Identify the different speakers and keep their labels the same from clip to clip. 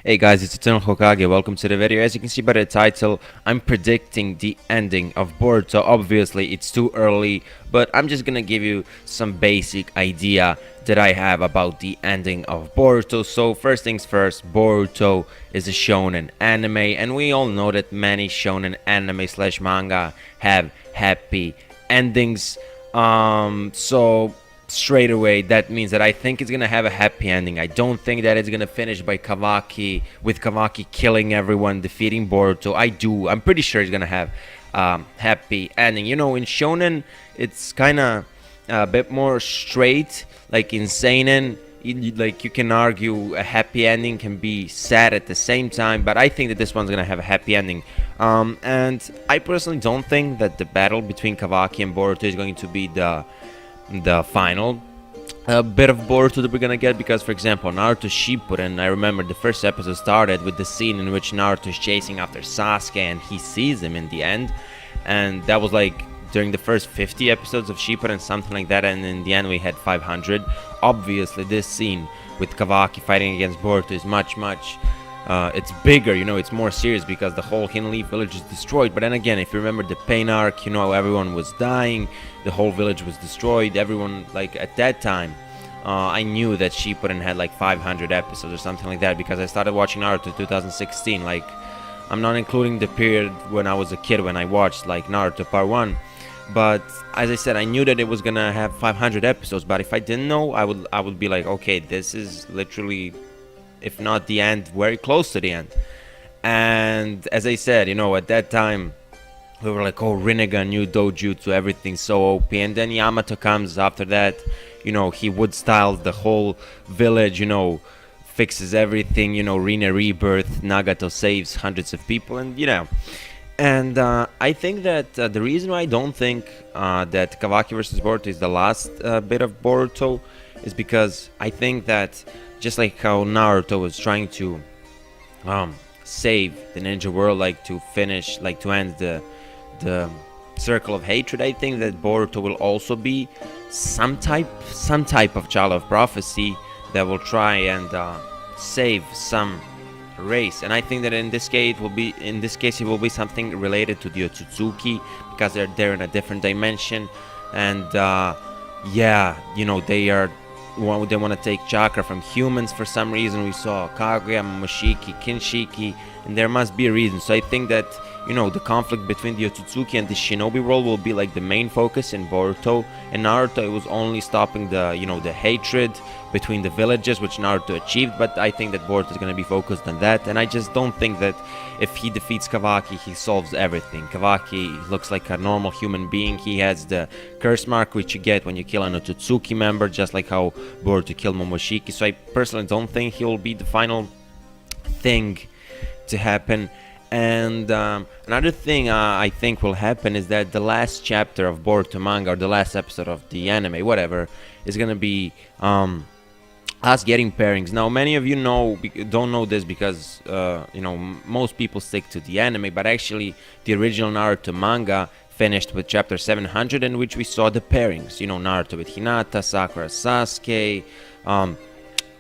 Speaker 1: Hey guys, it's Eternal Hokage. Welcome to the video. As you can see by the title, I'm predicting the ending of Boruto. Obviously, it's too early, but I'm just gonna give you some basic idea that I have about the ending of Boruto. So first things first, Boruto is a shonen anime, and we all know that many shonen anime slash manga have happy endings. So straight away that means that I think it's gonna have a happy ending. I don't think that it's gonna finish by Kawaki, with Kawaki killing everyone, defeating Boruto. I'm pretty sure it's gonna have happy ending. You know, in shonen it's kind of a bit more straight. Like in seinen, like you can argue a happy ending can be sad at the same time, but I think that this one's gonna have a happy ending. And I personally don't think that the battle between Kawaki and Boruto is going to be the final bit of Boruto that we're gonna get, because for example Naruto Shippuden, I remember the first episode started with the scene in which Naruto is chasing after Sasuke and he sees him in the end, and that was like during the first 50 episodes of Shippuden, something like that, and in the end we had 500. Obviously this scene with Kawaki fighting against Boruto is much it's bigger, you know, it's more serious because the whole Hinleaf village is destroyed. But then again, if you remember the pain arc, you know, everyone was dying, the whole village was destroyed, everyone, like at that time, I knew that Shippuden had like 500 episodes or something like that, because I started watching Naruto 2016, like, I'm not including the period when I was a kid when I watched like Naruto Part 1. But as I said, I knew that it was gonna have 500 episodes, but if I didn't know, I would be like, okay, this is literally, if not the end, very close to the end. And as I said, you know, at that time we were like, oh, Rinnegan, new dojutsu, everything's so OP. And then Yamato comes after that, you know, he wood styles the whole village, you know, fixes everything, you know, Rina rebirth, Nagato saves hundreds of people, and you know. And I think that the reason why I don't think that Kawaki versus Boruto is the last bit of Boruto is because I think that just like how Naruto was trying to save the ninja world, like to finish, like to end the circle of hatred, I think that Boruto will also be some type of child of prophecy that will try and save some race. And I think that in this case it will be something related to the Otsutsuki, because they're in a different dimension. And yeah, you know, they want to take chakra from humans for some reason. We saw Kaguya, Momoshiki, Kinshiki, and there must be a reason. So I think that, you know, the conflict between the Otsutsuki and the Shinobi world will be like the main focus in Boruto. And Naruto, it was only stopping the, you know, the hatred between the villages, which Naruto achieved. But I think that Boruto is going to be focused on that. And I just don't think that if he defeats Kawaki, he solves everything. Kawaki looks like a normal human being. He has the curse mark, which you get when you kill an Otsutsuki member, just like how Boruto killed Momoshiki. So I personally don't think he will be the final thing to happen. And another thing I think will happen is that the last chapter of Boruto manga, or the last episode of the anime, whatever, is gonna be us getting pairings. Now, many of you don't know this because you know, most people stick to the anime, but actually the original Naruto manga finished with chapter 700, in which we saw the pairings. You know, Naruto with Hinata, Sakura, Sasuke,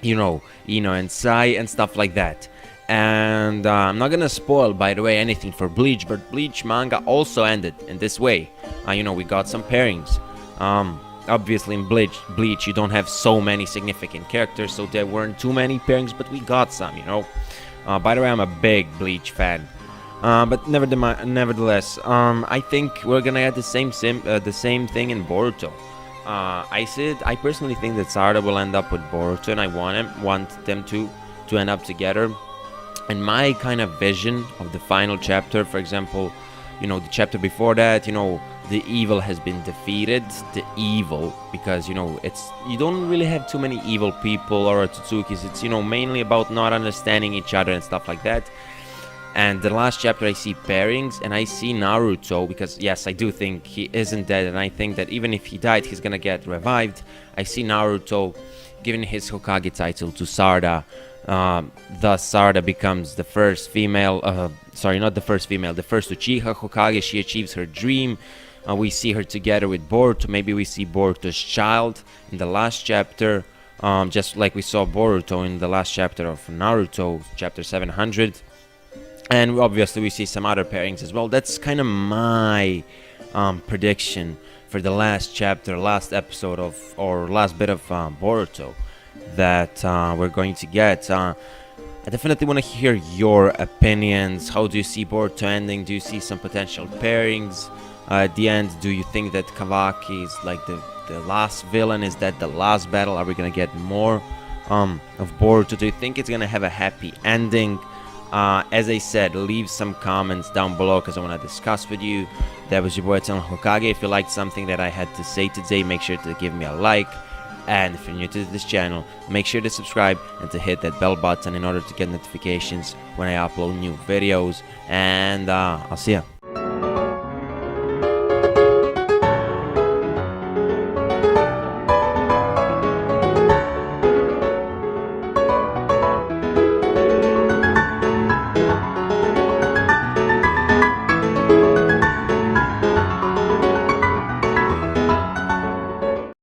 Speaker 1: you know, Ino and Sai, and stuff like that. And I'm not gonna spoil, by the way, anything for Bleach, but Bleach manga also ended in this way. You know, we got some pairings. Obviously in Bleach you don't have so many significant characters, so there weren't too many pairings, but we got some, you know. By the way, I'm a big Bleach fan. But nevertheless, I think we're gonna get the same thing in Boruto. I personally think that Sarada will end up with Boruto, and I want them to end up together. And my kind of vision of the final chapter, for example, you know, the chapter before that, you know, the evil has been defeated. The evil, because, you know, you don't really have too many evil people or Otsutsuki's. It's, you know, mainly about not understanding each other and stuff like that. And the last chapter I see pairings, and I see Naruto, because yes, I do think he isn't dead, and I think that even if he died, he's gonna get revived. I see Naruto giving his Hokage title to Sarada. Thus Sarada becomes the first female, not the first female, the first Uchiha Hokage. She achieves her dream. We see her together with Boruto. Maybe we see Boruto's child in the last chapter. just like we saw Boruto in the last chapter of Naruto, chapter 700. And obviously we see some other pairings as well. That's kind of my prediction for the last chapter, last episode of, or last bit of Boruto that we're going to get. I definitely want to hear your opinions. How do you see Boruto ending? Do you see some potential pairings at the end? Do you think that Kawaki is like the last villain? Is that the last battle? Are we gonna get more of Boruto? Do you think it's gonna have a happy ending? As I said, leave some comments down below because I want to discuss with you. That was your boy Hokage. If you liked something that I had to say today, make sure to give me a like. And if you're new to this channel, make sure to subscribe and to hit that bell button in order to get notifications when I upload new videos. And I'll see ya.